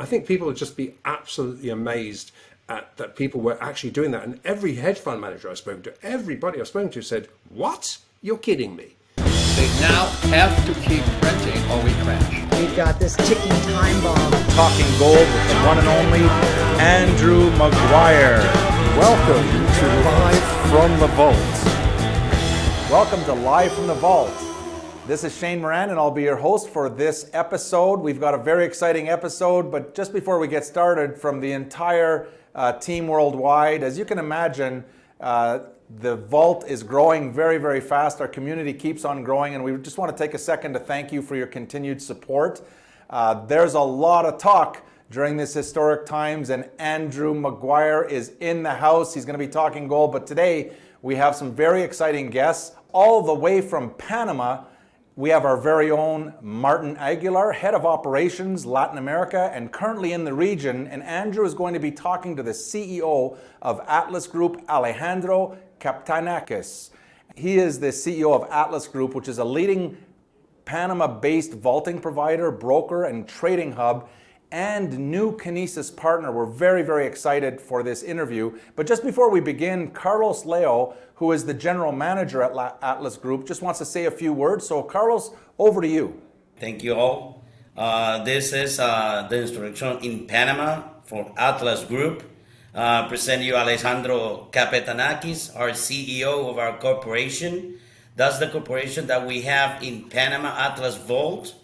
I think people would just be absolutely amazed at that people were actually doing that. And every hedge fund manager I've spoken to, everybody I've spoken to said, "What? You're kidding me." They now have to keep printing or we crash. We've got this ticking time bomb. Talking gold with the one and only Andrew Maguire. Welcome to Live from the Vault. Welcome to Live from the Vault. This is Shane Moran and I'll be your host for this episode. We've got a very exciting episode, but just before we get started, from the entire team worldwide, as you can imagine, the Vault is growing very, very fast. Our community keeps on growing, and we just want to take a second to thank you for your continued support. There's a lot of talk during this historic times, and Andrew Maguire is in the house. He's going to be talking gold, but today we have some very exciting guests all the way from Panama. We have our very own Martin Aguilar, Head of Operations, Latin America, and currently in the region. And Andrew is going to be talking to the CEO of Atlas Group, Alejandro Kaptanakis. He is the CEO of Atlas Group, which is a leading Panama-based vaulting provider, broker, and trading hub, and new Kinesis partner. We're very, very excited for this interview. But just before we begin, Carlos Leo, who is the general manager at Atlas Group, just wants to say a few words. So Carlos, over to you. Thank you all. This is the introduction in Panama for Atlas Group. Present you Alejandro Kaptanakis, our CEO of our corporation. That's the corporation that we have in Panama, Atlas Vault,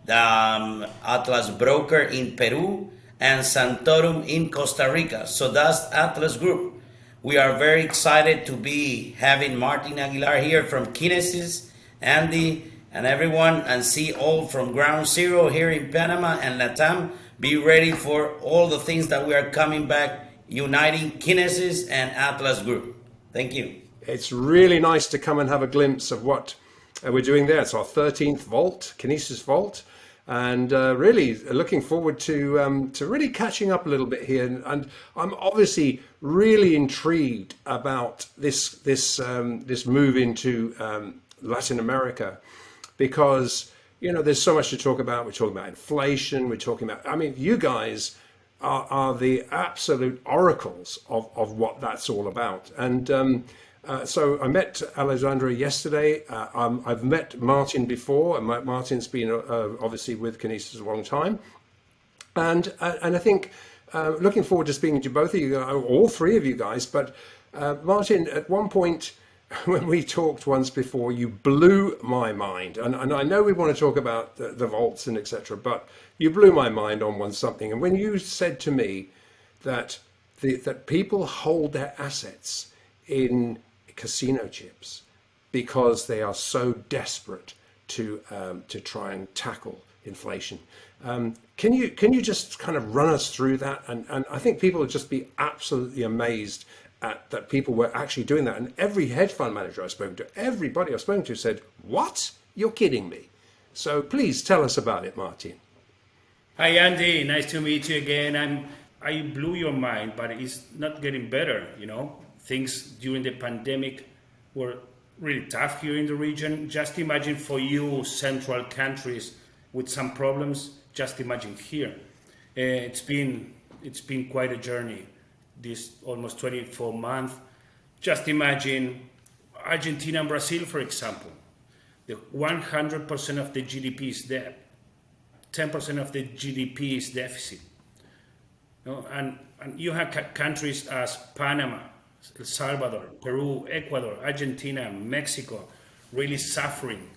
the Atlas Broker in Peru, and Santorum in Costa Rica. So that's Atlas Group. We are very excited to be having Martin Aguilar here from Kinesis, Andy, and everyone, and see all from ground zero here in Panama and Latam. Be ready for all the things that we are coming back, uniting Kinesis and Atlas Group. Thank you. It's really nice to come and have a glimpse of what we're doing there. It's our 13th vault, Kinesis Vault, and really looking forward to really catching up a little bit here. And I'm obviously really intrigued about this move into Latin America, because there's so much to talk about. We're talking about inflation. We're talking about. I mean, you guys are the absolute oracles of what that's all about. And so I met Alejandro yesterday. I've met Martin before, and Martin's been obviously with Kinesis a long time. And I think looking forward to speaking to both of you, all three of you guys. But Martin, at one point when we talked once before, you blew my mind. And I know we want to talk about the vaults and etc., but you blew my mind on something. And when you said to me that that people hold their assets in casino chips because they are so desperate to try and tackle inflation. Can you just kind of run us through that? And I think people would just be absolutely amazed at that people were actually doing that. And every hedge fund manager I've spoken to, everybody I've spoken to said, "What? You're kidding me." So please tell us about it, Martin. Hi, Andy. Nice to meet you again. I blew your mind, but it's not getting better. Things during the pandemic were really tough here in the region. Just imagine for you, central countries with some problems. Just imagine here. It's been quite a journey. This almost 24 months. Just imagine Argentina and Brazil, for example. The 100% of the GDP is debt. 10% of the GDP is deficit. And you have countries as Panama, El Salvador, Peru, Ecuador, Argentina, Mexico, really suffering.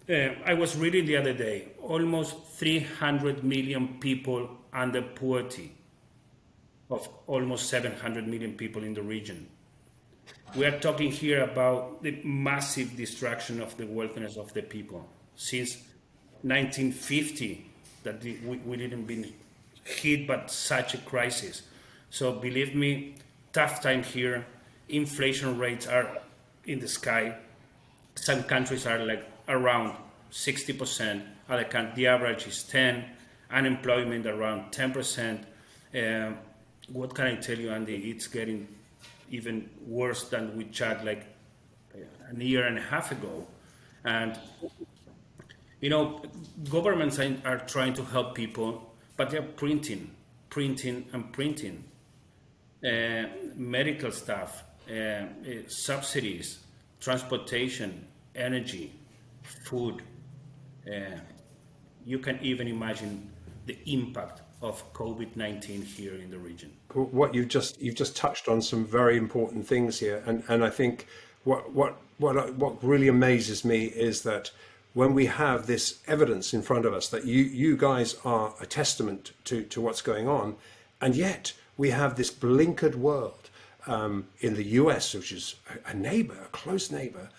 I was reading the other day, almost 300 million people under poverty of almost 700 million people in the region. We are talking here about the massive destruction of the wealthiness of the people. Since 1950, that we didn't been hit by such a crisis. So believe me, tough time here. Inflation rates are in the sky. Some countries are like around 60%. Other countries, the average is 10. Unemployment around 10%. What can I tell you, Andy? It's getting even worse than we chat like a year and a half ago. And governments are trying to help people, but they're printing. printing and printing, medical stuff, subsidies, transportation, energy, food. You can even imagine the impact of COVID-19 here in the region. What you've just touched on some very important things here, and I think what really amazes me is that when we have this evidence in front of us that you guys are a testament to what's going on, and yet we have this blinkered world in the US, which is a neighbor, a close neighbor,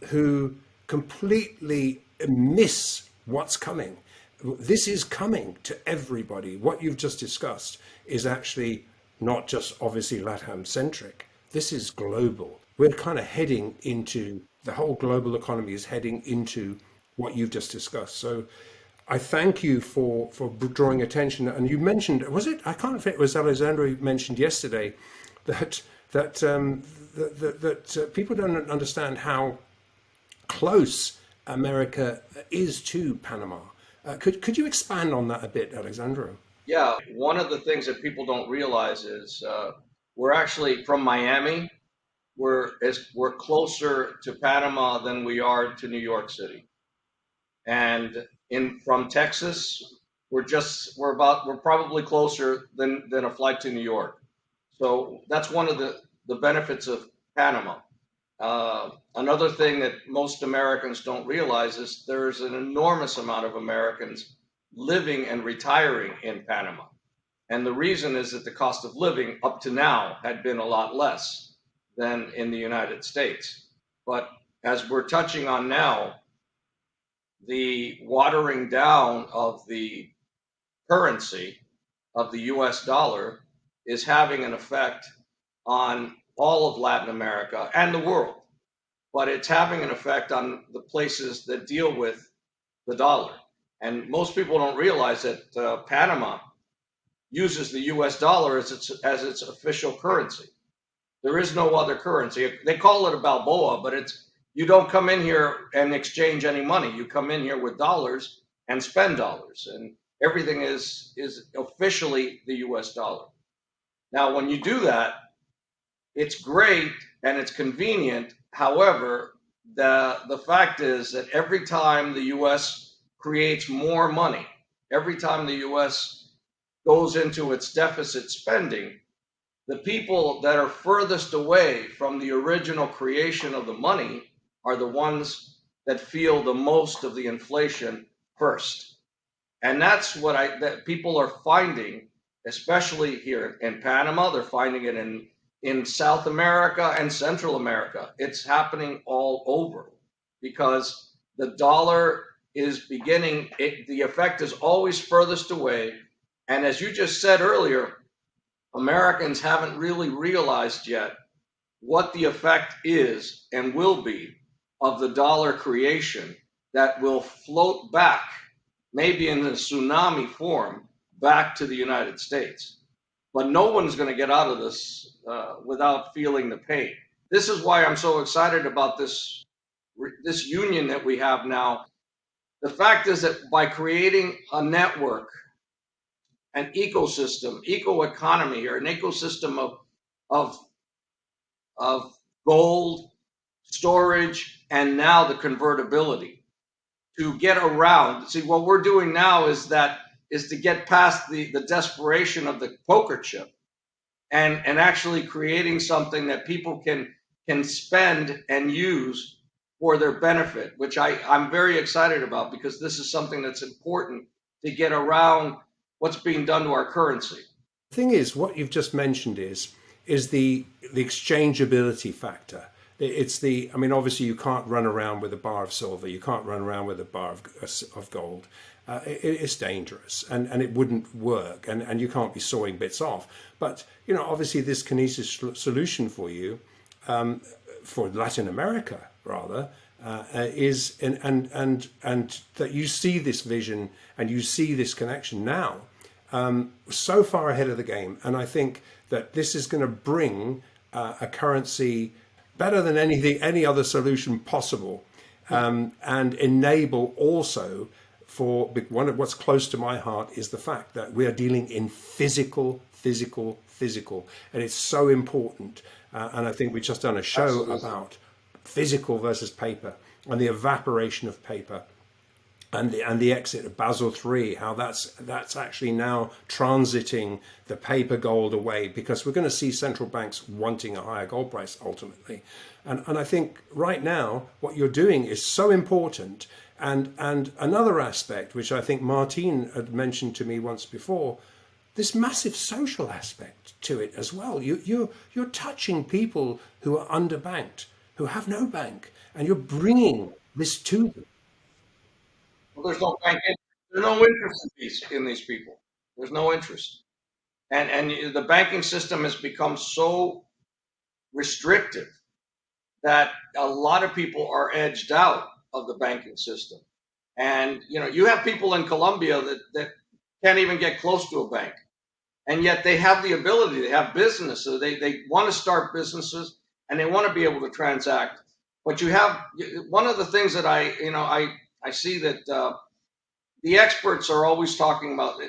who completely miss what's coming. This is coming to everybody. What you've just discussed is actually not just obviously LATAM centric. This is global. We're kind of heading into, the whole global economy is heading into what you've just discussed. So I thank you for drawing attention. And you mentioned, was it, I can't think, it was Alessandro who mentioned yesterday that people don't understand how close America is to Panama. Could you expand on that a bit, Alessandro? Yeah, one of the things that people don't realize is we're actually from Miami. We're closer to Panama than we are to New York City, and from Texas, we're probably closer than a flight to New York. So that's one of the benefits of Panama. Another thing that most Americans don't realize is there's an enormous amount of Americans living and retiring in Panama. And the reason is that the cost of living up to now had been a lot less than in the United States. But as we're touching on now, the watering down of the currency of the US dollar is having an effect on all of Latin America and the world. But it's having an effect on the places that deal with the dollar. And most people don't realize that Panama uses the US dollar as its official currency. There is no other currency. They call it a Balboa, but you don't come in here and exchange any money. You come in here with dollars and spend dollars, and everything is officially the US dollar. Now, when you do that, it's great and it's convenient. However, the fact is that every time the US creates more money, every time the US goes into its deficit spending, the people that are furthest away from the original creation of the money are the ones that feel the most of the inflation first. And that's that people are finding, especially here in Panama. They're finding it in South America and Central America. It's happening all over because the dollar is beginning, the effect is always furthest away. And as you just said earlier, Americans haven't really realized yet what the effect is and will be of the dollar creation that will float back, maybe in a tsunami form, back to the United States. But no one's going to get out of this without feeling the pain. This is why I'm so excited about this union that we have now. The fact is that by creating a network, an ecosystem, eco-economy here, an ecosystem of gold, storage, and now the convertibility to get around. See, what we're doing now is to get past the desperation of the poker chip and actually creating something that people can spend and use for their benefit, which I'm very excited about, because this is something that's important to get around what's being done to our currency. The thing is, what you've just mentioned is the exchangeability factor. I mean, obviously you can't run around with a bar of silver. You can't run around with a bar of gold. It's dangerous and it wouldn't work, and you can't be sawing bits off. But, obviously this Kinesis solution for you, for Latin America rather, is, and that you see this vision and you see this connection now, so far ahead of the game. And I think that this is going to bring a currency better than any other solution possible, and enable also for one of what's close to my heart is the fact that we are dealing in physical, and it's so important. And I think we've just done a show Absolutely. about physical versus paper and the evaporation of paper. And the exit of Basel III, how that's actually now transiting the paper gold away, because we're going to see central banks wanting a higher gold price ultimately. And I think right now what you're doing is so important. And another aspect, which I think Martine had mentioned to me once before, this massive social aspect to it as well. You're touching people who are underbanked, who have no bank, and you're bringing this to them. Well, there's no interest in these people. There's no interest, and the banking system has become so restrictive that a lot of people are edged out of the banking system. And you have people in Colombia that can't even get close to a bank, and yet they have the ability. They have businesses. They want to start businesses, and they want to be able to transact. But you have one of the things that I see that the experts are always talking about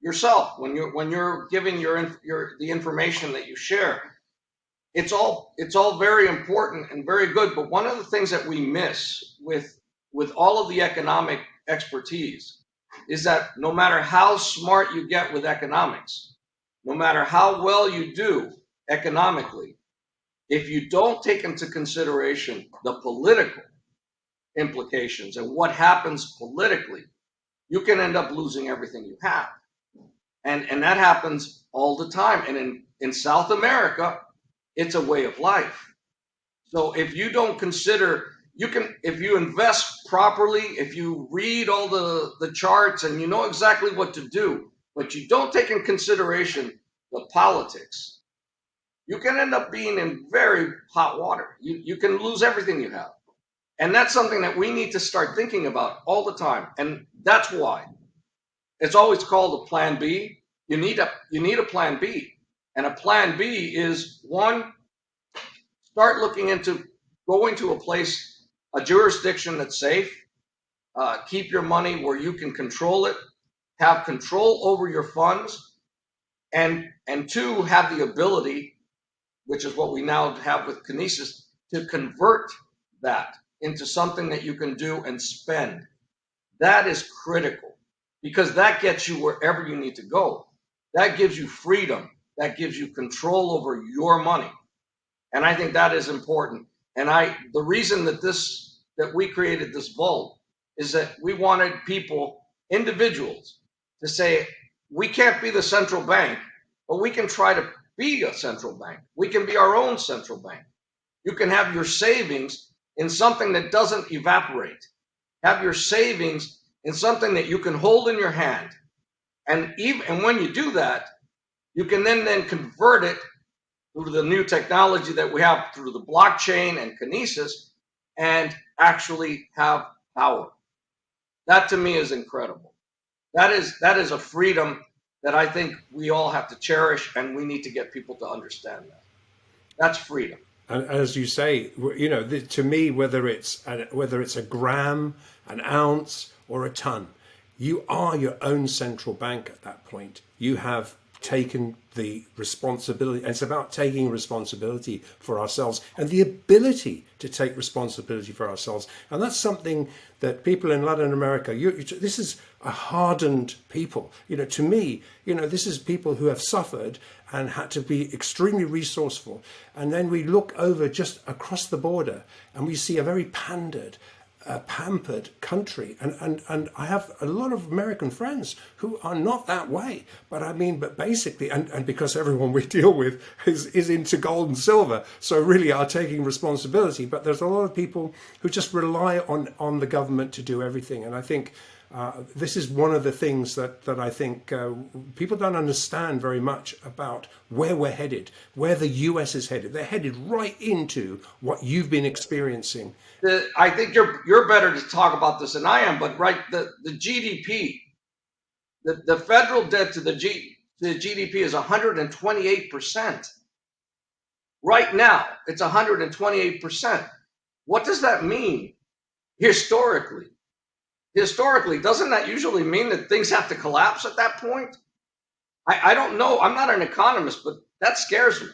yourself when you're giving the information that you share. It's all very important and very good. But one of the things that we miss with all of the economic expertise is that no matter how smart you get with economics, no matter how well you do economically, if you don't take into consideration the political implications and what happens politically, you can end up losing everything you have. And that happens all the time. And in South America, it's a way of life. So if you don't consider, if you invest properly, if you read all the charts and you know exactly what to do, but you don't take in consideration the politics, you can end up being in very hot water. You can lose everything you have. And that's something that we need to start thinking about all the time. And that's why it's always called a plan B. You need a plan B. And a plan B is, one, start looking into going to a jurisdiction that's safe. Keep your money where you can control it. Have control over your funds. And two, have the ability, which is what we now have with Kinesis, to convert that into something that you can do and spend. That is critical, because that gets you wherever you need to go. That gives you freedom. That gives you control over your money. And I think that is important. And the reason that we created this vault is that we wanted people, individuals, to say, we can't be the central bank, but we can try to be a central bank. We can be our own central bank. You can have your savings in something that doesn't evaporate. Have your savings in something that you can hold in your hand. And when you do that, you can then convert it through the new technology that we have through the blockchain and Kinesis, and actually have power. That to me is incredible. That is a freedom that I think we all have to cherish, and we need to get people to understand that. That's freedom. And as you say, to me, whether it's a gram, an ounce, or a ton, you are your own central bank at that point. You have taken the responsibility. And it's about taking responsibility for ourselves and the ability to take responsibility for ourselves. And that's something that people in Latin America, this is a hardened people. To me, this is people who have suffered and had to be extremely resourceful. And then we look over just across the border and we see a very pampered country, and I have a lot of American friends who are not that way, but basically, and because everyone we deal with is into gold and silver, so really are taking responsibility. But there's a lot of people who just rely on the government to do everything, and I think this is one of the things that I think people don't understand very much about where we're headed, where the US is headed. They're headed right into what you've been experiencing. I think you're better to talk about this than I am, but the GDP, the federal debt to the GDP is 128%. Right now, it's 128%. What does that mean historically? historically, doesn't that usually mean that things have to collapse at that point? I don't know. I'm not an economist, but that scares me.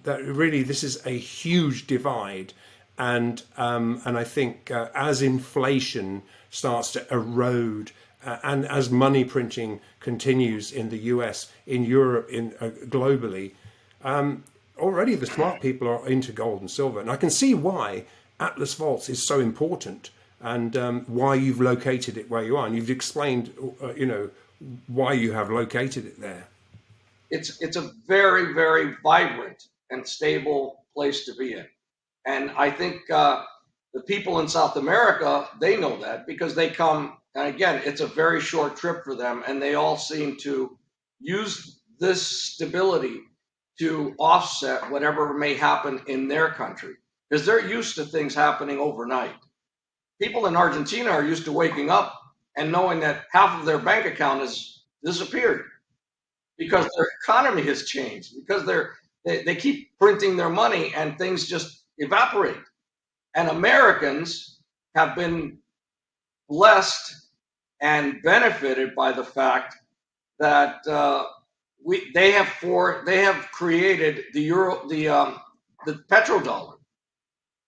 That really, this is a huge divide, and I think as inflation starts to erode, and as money printing continues in the US, in Europe, in globally, already the smart people are into gold and silver, and I can see why Atlas Vaults is so important, and why you've located it where you are, and you've explained, why you have located it there. It's a very, very vibrant and stable place to be in. And I think the people in South America, they know that because they come, and again, it's a very short trip for them, and they all seem to use this stability to offset whatever may happen in their country because they're used to things happening overnight. People in Argentina are used to waking up and knowing that half of their bank account has disappeared because their economy has changed, because they keep printing their money and things just evaporate. And Americans have been blessed and benefited by the fact that they have created the euro, the petrodollar,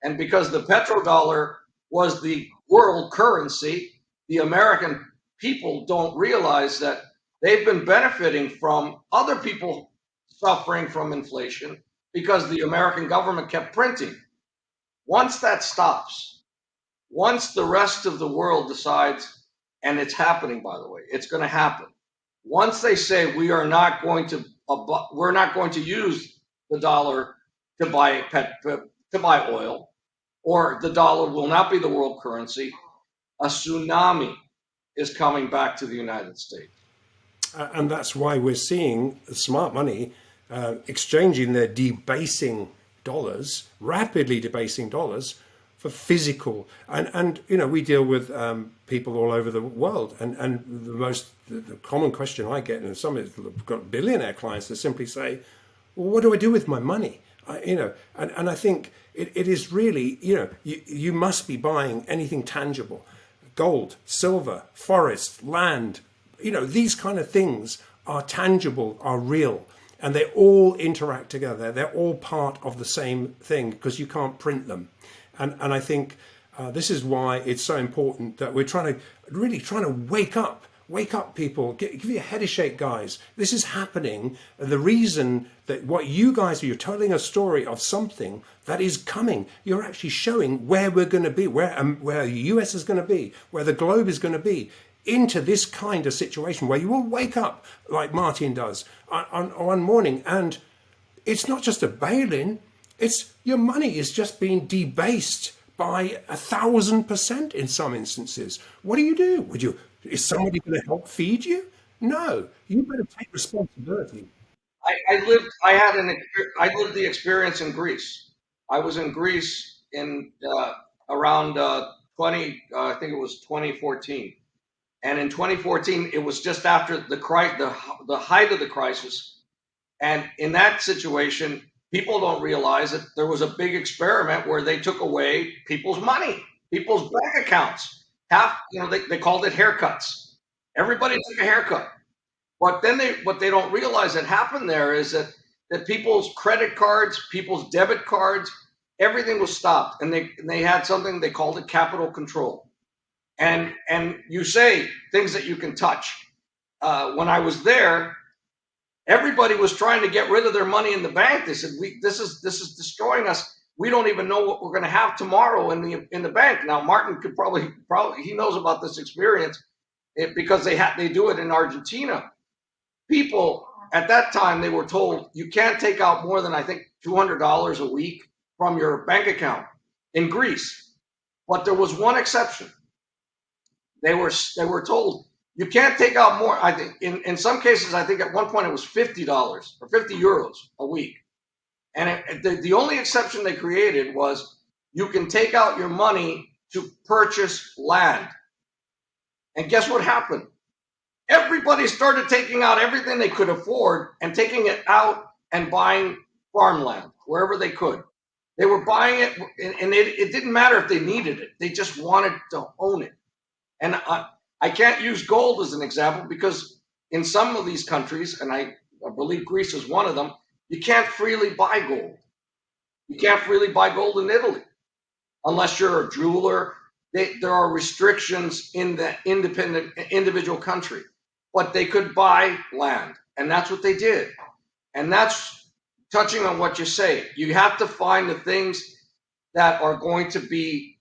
and because the petrodollar was the world currency, the American people don't realize that they've been benefiting from other people suffering from inflation because the American government kept printing. Once that stops, once the rest of the world decides, and it's happening, by the way, it's going to happen. Once they say we're not going to use the dollar to buy oil, or the dollar will not be the world currency, a tsunami is coming back to the United States. And that's why we're seeing smart money exchanging their debasing dollars, rapidly debasing dollars, for physical. And we deal with people all over the world. And the common question I get, and some of I've got billionaire clients that simply say, well, what do I do with my money? And I think it is really, you must be buying anything tangible, gold, silver, forest, land, these kind of things are tangible, are real, and they all interact together. They're all part of the same thing because you can't print them. And I think this is why it's so important that we're trying to wake up people, give you a head of shake, guys. This is happening. The reason that what you guys are, you're telling a story of something that is coming. You're actually showing where we're going to be, where the US is going to be, where the globe is going to be, into this kind of situation where you will wake up like Martin does on one morning, and it's not just a bail-in, it's your money is just being debased by 1,000% in some instances. What do? Is somebody going to help feed you? No, you better take responsibility. I lived the experience in Greece. I was in Greece in around I think it was 2014. And in 2014, it was just after the height of the crisis. And in that situation, people don't realize that there was a big experiment where they took away people's money, people's bank accounts. They called it haircuts. Everybody took a haircut. But then what they don't realize that happened there is that people's credit cards, people's debit cards, everything was stopped. And they had something, they called it capital control. And you say things that you can touch. When I was there, everybody was trying to get rid of their money in the bank. They said, "This is destroying us. We don't even know what we're going to have tomorrow in the bank." Now, Martin could probably he knows about this experience because they do it in Argentina. People at that time, they were told you can't take out more than I think $200 a week from your bank account in Greece. But there was one exception. They were told you can't take out more. I think in some cases, I think at one point it was $50 or 50 euros a week. And the only exception they created was you can take out your money to purchase land. And guess what happened? Everybody started taking out everything they could afford and taking it out and buying farmland wherever they could. They were buying it, and it didn't matter if they needed it. They just wanted to own it. And I can't use gold as an example because in some of these countries, and I believe Greece is one of them, you can't freely buy gold. You can't freely buy gold in Italy unless you're a jeweler. There are restrictions in the individual country, but they could buy land, and that's what they did. And that's touching on what you say. You have to find the things that are going to be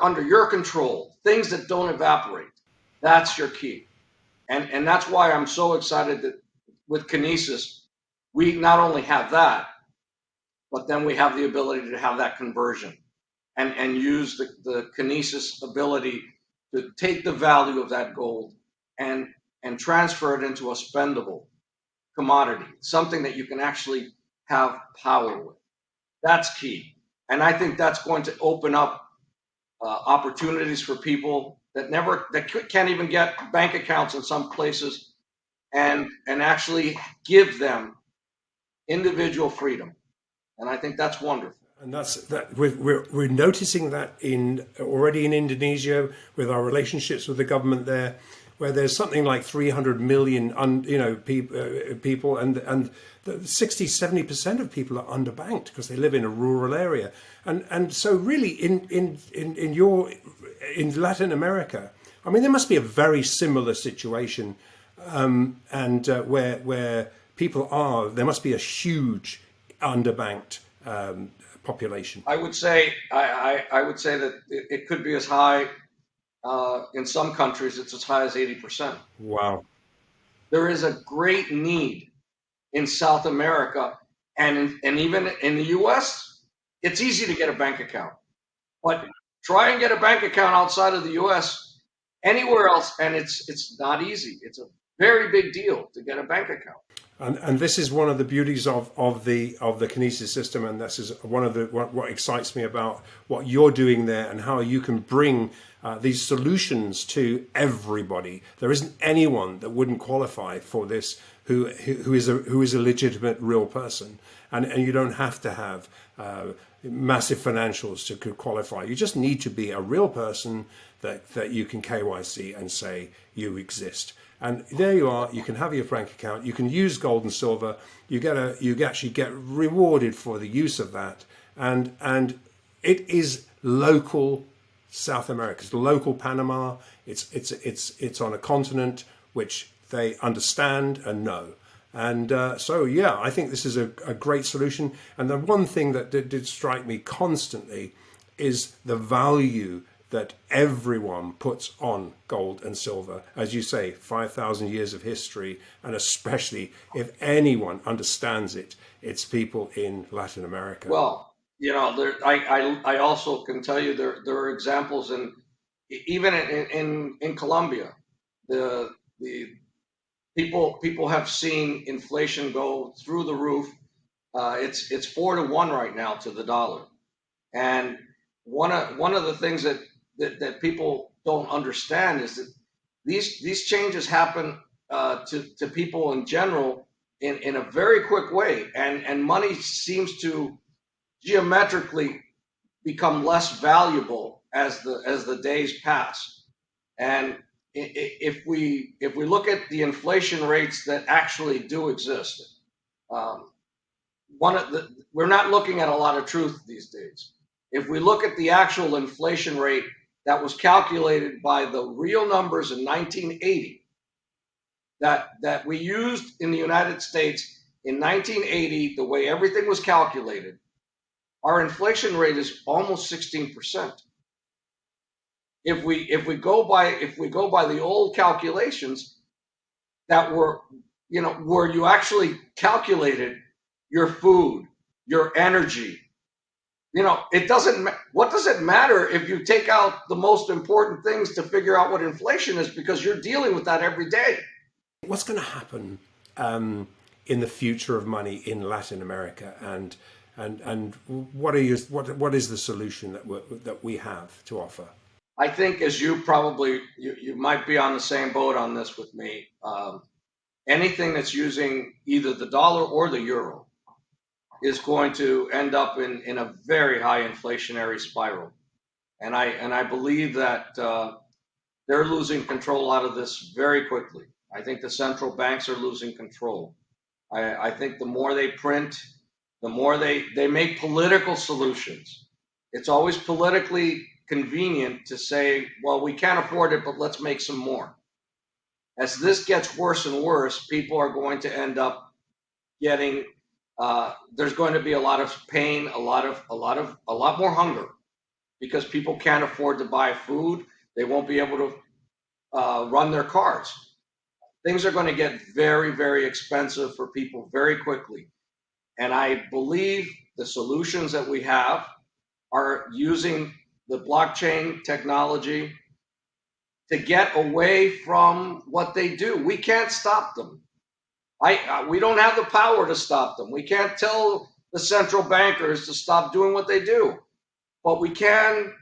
under your control, things that don't evaporate. That's your key. And that's why I'm so excited that with Kinesis, we not only have that, but then we have the ability to have that conversion and use the Kinesis ability to take the value of that gold and transfer it into a spendable commodity, something that you can actually have power with. That's key. And I think that's going to open up opportunities for people that can't even get bank accounts in some places, and actually give them individual freedom. And I think that's wonderful. And we're noticing that already in Indonesia with our relationships with the government there, where there's something like 300 million people, and 60-70% of people are underbanked because they live in a rural area, and so really in Latin America, I mean, there must be a very similar situation, where people are, there must be a huge underbanked population. I would say that it could be as high. In some countries, it's as high as 80%. Wow. There is a great need in South America, and even in the U.S., it's easy to get a bank account. But try and get a bank account outside of the U.S., anywhere else, and it's not easy. It's a very big deal to get a bank account. And this is one of the beauties of the Kinesis system, and this is what excites me about what you're doing there and how you can bring these solutions to everybody. There isn't anyone that wouldn't qualify for this who is a legitimate real person, and you don't have to have massive financials to qualify. You just need to be a real person that you can KYC and say you exist. And there you are. You can have your bank account. You can use gold and silver. You actually get rewarded for the use of that. And it is local South America. It's local Panama. It's on a continent which they understand and know. And so yeah, I think this is a great solution. And the one thing that did strike me constantly is the value that everyone puts on gold and silver. As you say, 5,000 years of history, and especially if anyone understands it, it's people in Latin America. Well, I also can tell you there are examples even in Colombia, the people have seen inflation go through the roof. It's 4-1 right now to the dollar, and one of the things that people don't understand is that these changes happen to people in general in a very quick way, and money seems to geometrically become less valuable as the days pass. And if we look at the inflation rates that actually do exist, we're not looking at a lot of truth these days. If we look at the actual inflation rate that was calculated by the real numbers in 1980, that we used in the United States in 1980, the way everything was calculated, our inflation rate is almost 16%. If we go by the old calculations that were, where you actually calculated your food, your energy, it doesn't. What does it matter if you take out the most important things to figure out what inflation is, because you're dealing with that every day? What's going to happen in the future of money in Latin America, and what is the solution that we have to offer? I think, as you might be on the same boat on this with me. Anything that's using either the dollar or the euro is going to end up in a very high inflationary spiral, and I believe that they're losing control out of this very quickly. I think the central banks are losing control. I think the more they print, the more they make political solutions. It's always politically convenient to say, well, we can't afford it, but let's make some more. As this gets worse and worse, people are going to end up getting, there's going to be a lot of pain, a lot more hunger, because people can't afford to buy food. They won't be able to run their cars. Things are going to get very, very expensive for people very quickly. And I believe the solutions that we have are using the blockchain technology to get away from what they do. We can't stop them. We don't have the power to stop them. We can't tell the central bankers to stop doing what they do. But we can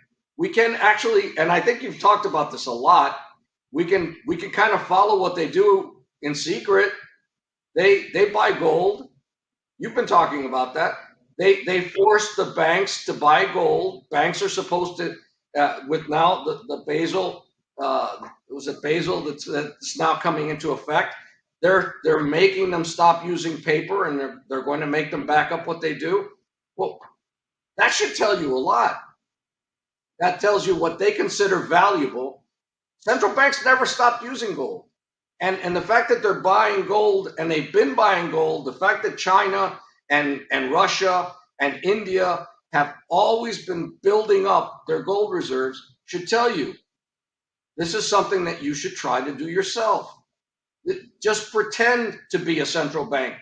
actually, and I think you've talked about this a lot, we can kind of follow what they do in secret. They buy gold. You've been talking about that. They force the banks to buy gold. Banks are supposed to, with now the Basel, was it Basel that's now coming into effect? They're making them stop using paper, and they're going to make them back up what they do. Well, that should tell you a lot. That tells you what they consider valuable. Central banks never stopped using gold. And the fact that they're buying gold, and they've been buying gold, the fact that China and Russia and India have always been building up their gold reserves should tell you this is something that you should try to do yourself. Just pretend to be a central bank.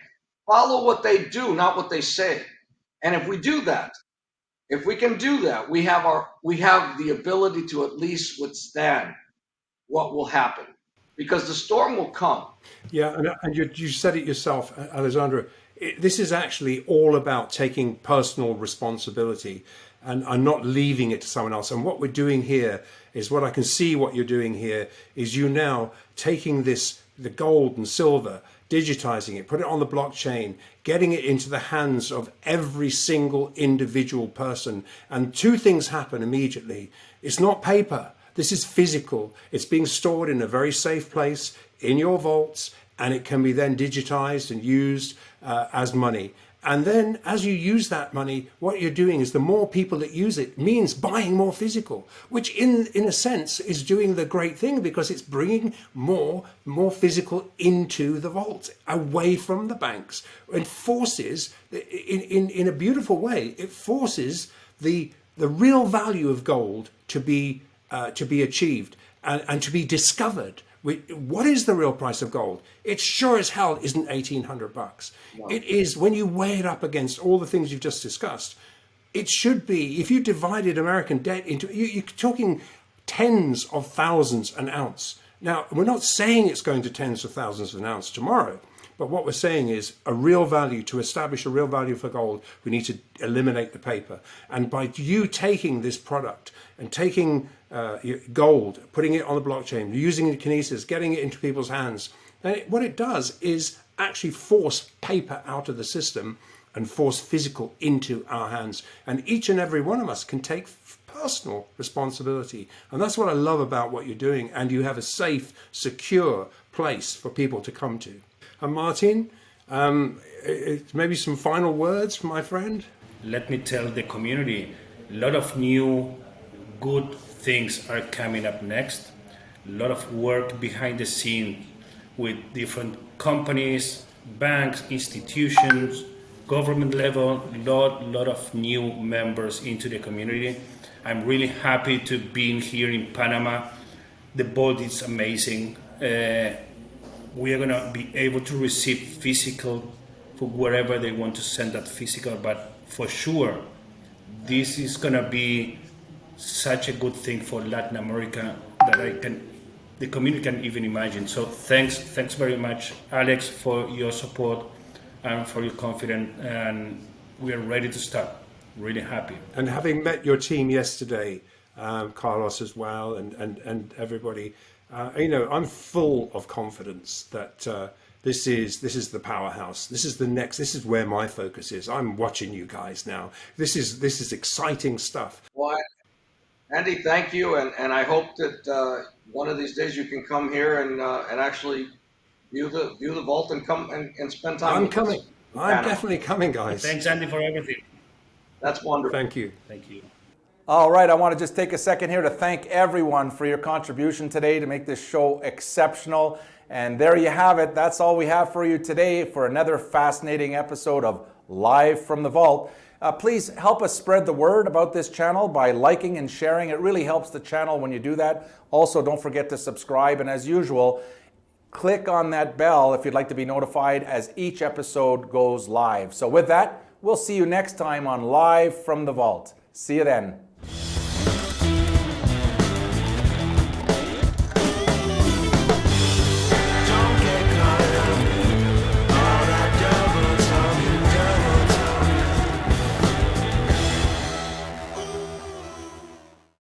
Follow what they do, not what they say. And if we do that, if we can do that, we have the ability to at least withstand what will happen, because the storm will come. Yeah, and you said it yourself, Alessandro. This is actually all about taking personal responsibility and not leaving it to someone else. And what we're doing here is, what I can see what you're doing here is you now taking the gold and silver, digitizing it, put it on the blockchain, getting it into the hands of every single individual person. And two things happen immediately. It's not paper. This is physical. It's being stored in a very safe place in your vaults, and it can be then digitized and used as money. And then as you use that money, what you're doing is, the more people that use it means buying more physical, which in a sense is doing the great thing, because it's bringing more physical into the vault, away from the banks, and forces, in a beautiful way, it forces the real value of gold to be achieved and to be discovered. What is the real price of gold? It sure as hell isn't $1,800. No. It is, when you weigh it up against all the things you've just discussed, it should be, if you divided American debt into, you're talking tens of thousands an ounce. Now, we're not saying it's going to tens of thousands an ounce tomorrow, but what we're saying is a real value. To establish a real value for gold, we need to eliminate the paper. And by you taking this product and taking gold, putting it on the blockchain, using the Kinesis, getting it into people's hands, then what it does is actually force paper out of the system and force physical into our hands. And each and every one of us can take personal responsibility. And that's what I love about what you're doing. And you have a safe, secure place for people to come to. And Martin, maybe some final words, my friend? Let me tell the community, a lot of new good things are coming up next. A lot of work behind the scene with different companies, banks, institutions, government level, lot of new members into the community. I'm really happy to be here in Panama. The vault is amazing. We are going to be able to receive physical for wherever they want to send that physical, but for sure, this is going to be such a good thing for Latin America that the community can even imagine. So thanks very much, Alex, for your support and for your confidence, and we are ready to start. Really happy. And having met your team yesterday, Carlos as well, and everybody, I'm full of confidence that this is the powerhouse. This is where my focus is. I'm watching you guys now. This is exciting stuff. Well, Andy, thank you, and I hope that one of these days you can come here and actually view the vault and come and spend time. I'm with us. coming. I'm definitely coming, guys. Thanks, Andy, for everything. That's wonderful. Thank you. Thank you. All right, I want to just take a second here to thank everyone for your contribution today to make this show exceptional. And there you have it. That's all we have for you today for another fascinating episode of Live from the Vault. Please help us spread the word about this channel by liking and sharing. It really helps the channel when you do that. Also, don't forget to subscribe. And as usual, click on that bell if you'd like to be notified as each episode goes live. So with that, we'll see you next time on Live from the Vault. See you then.